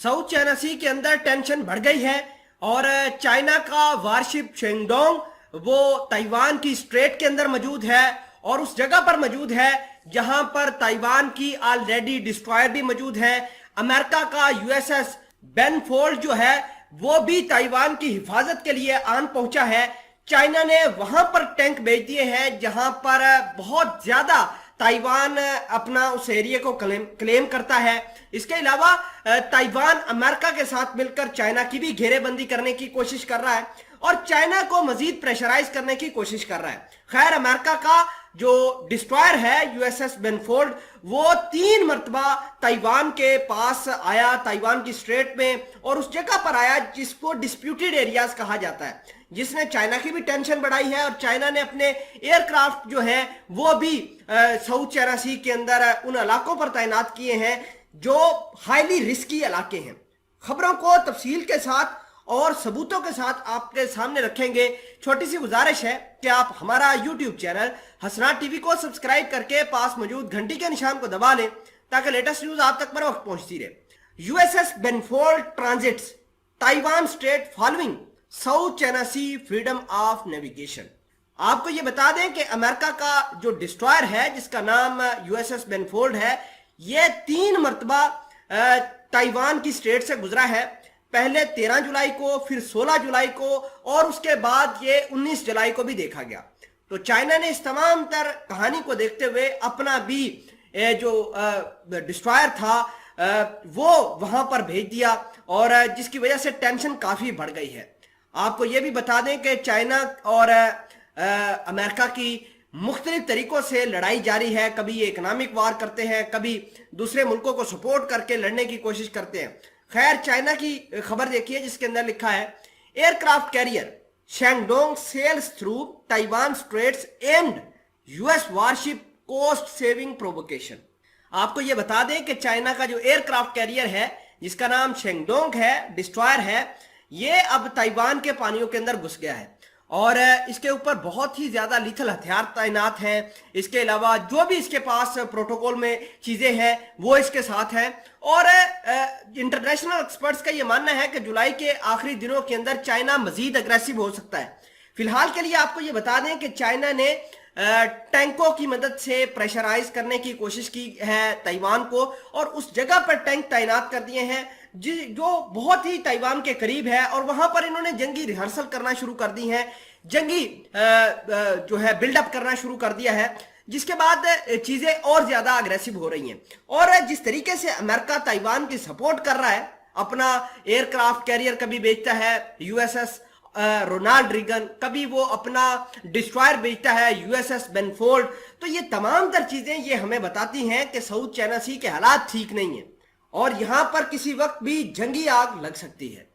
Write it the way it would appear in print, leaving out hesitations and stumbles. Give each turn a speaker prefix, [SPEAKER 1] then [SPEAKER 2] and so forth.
[SPEAKER 1] South China सी के अंदर tension बढ़ गई है और चाइना का वारशिप शेंगडोंग वो ताइवान की स्ट्रेट के अंदर मौजूद है और उस जगह पर मौजूद है जहां पर ताइवान की ऑलरेडी डिस्ट्रॉयर भी मौजूद है। अमेरिका का यूएसएस बेनफोल्ड जो है वो भी ताइवान की हिफाजत के लिए आन पहुंचा है। चाइना ने वहां पर टैंक भेज दिए हैं जहां पर बहुत ज्यादा ताइवान अपना उस एरिया को क्लेम करता है। इसके अलावा ताइवान अमेरिका के साथ मिलकर चाइना की भी घेरेबंदी करने की कोशिश कर रहा है और चाइना को मजीद प्रेशराइज करने की कोशिश कर रहा है। खैर, अमेरिका का जो डिस्ट्रॉयर है यूएसएस बेनफोल्ड वो 3 मरतबा ताइवान के पास आया, ताइवान की स्ट्रेट में, और उस जगह पर आया जिसको डिस्प्यूटेड एरियाज कहा जाता है, जिसने चाइना की भी टेंशन बढ़ाई है। और चाइना ने अपने एयरक्राफ्ट जो है वो भी साउथ चाइना सी के अंदर उन इलाकों पर तैनात किए हैं जो हाईली रिस्की इलाके हैं। खबरों को तफसील के साथ और सबूतों के साथ आपके सामने रखेंगे। छोटी सी गुजारिश है कि आप हमारा यूट्यूब चैनल हसनात टीवी को सब्सक्राइब करके पास मौजूद घंटी के निशान को दबा लें ताकि लेटेस्ट न्यूज आप तक बर वक्त पहुंचती रहे। USS Benfold transits Taiwan strait following South China Sea freedom of navigation. आपको यह बता दें कि अमेरिका का जो डिस्ट्रॉयर है जिसका नाम यूएसएस बेनफोल्ड है, यह 3 मरतबा ताइवान की स्ट्रेट से गुजरा है। पहले 13 जुलाई को, फिर 16 जुलाई को और उसके बाद ये 19 जुलाई को भी देखा गया। तो चाइना ने इस तमाम तर कहानी को देखते हुए अपना भी जो डिस्ट्रॉयर था वो वहां पर भेज दिया और जिसकी वजह से टेंशन काफी बढ़ गई है। आपको ये भी बता दें कि चाइना और अमेरिका की मुख्तलिफ तरीकों से लड़ाई जारी है। कभी ये इकोनॉमिक वार करते हैं, कभी दूसरे मुल्कों को सपोर्ट करके लड़ने की कोशिश करते हैं। खैर, चाइना की खबर देखिए जिसके अंदर लिखा है aircraft carrier Shandong sails through Taiwan straits and US warship coast saving provocation. आपको यह बता दें कि चाइना का जो एयरक्राफ्ट कैरियर है जिसका नाम शेंगडोंग है, डिस्ट्रॉयर है, ये अब ताइवान के पानियों के अंदर घुस गया है और इसके ऊपर बहुत ही ज्यादा लीथल हथियार तैनात हैं। इसके अलावा जो भी इसके पास प्रोटोकॉल में चीजें हैं वो इसके साथ हैं और इंटरनेशनल एक्सपर्ट्स का ये मानना है कि जुलाई के आखिरी दिनों के अंदर चाइना मजीद अग्रेसिव हो सकता है। फिलहाल के लिए आपको ये बता दें कि चाइना ने टैंकों की मदद से प्रेशराइज करने की कोशिश की है ताइवान को और उस जगह पर टैंक तैनात कर दिए हैं जो बहुत ही ताइवान के करीब है और वहां पर इन्होंने जंगी रिहर्सल करना शुरू कर दी है, जंगी जो है बिल्डअप करना शुरू कर दिया है, जिसके बाद चीजें और ज्यादा अग्रेसिव हो रही हैं। और जिस तरीके से अमेरिका ताइवान की सपोर्ट कर रहा है, अपना एयरक्राफ्ट कैरियर कभी बेचता है यूएसएस रोनाल्ड रीगन, कभी वो अपना डिस्ट्रॉयर बेचता है यूएसएस बेनफोल्ड, तो ये तमाम तर चीजें ये हमें बताती हैं कि साउथ चाइना सी के हालात ठीक नहीं है और यहां पर किसी वक्त भी जंगी आग लग सकती है।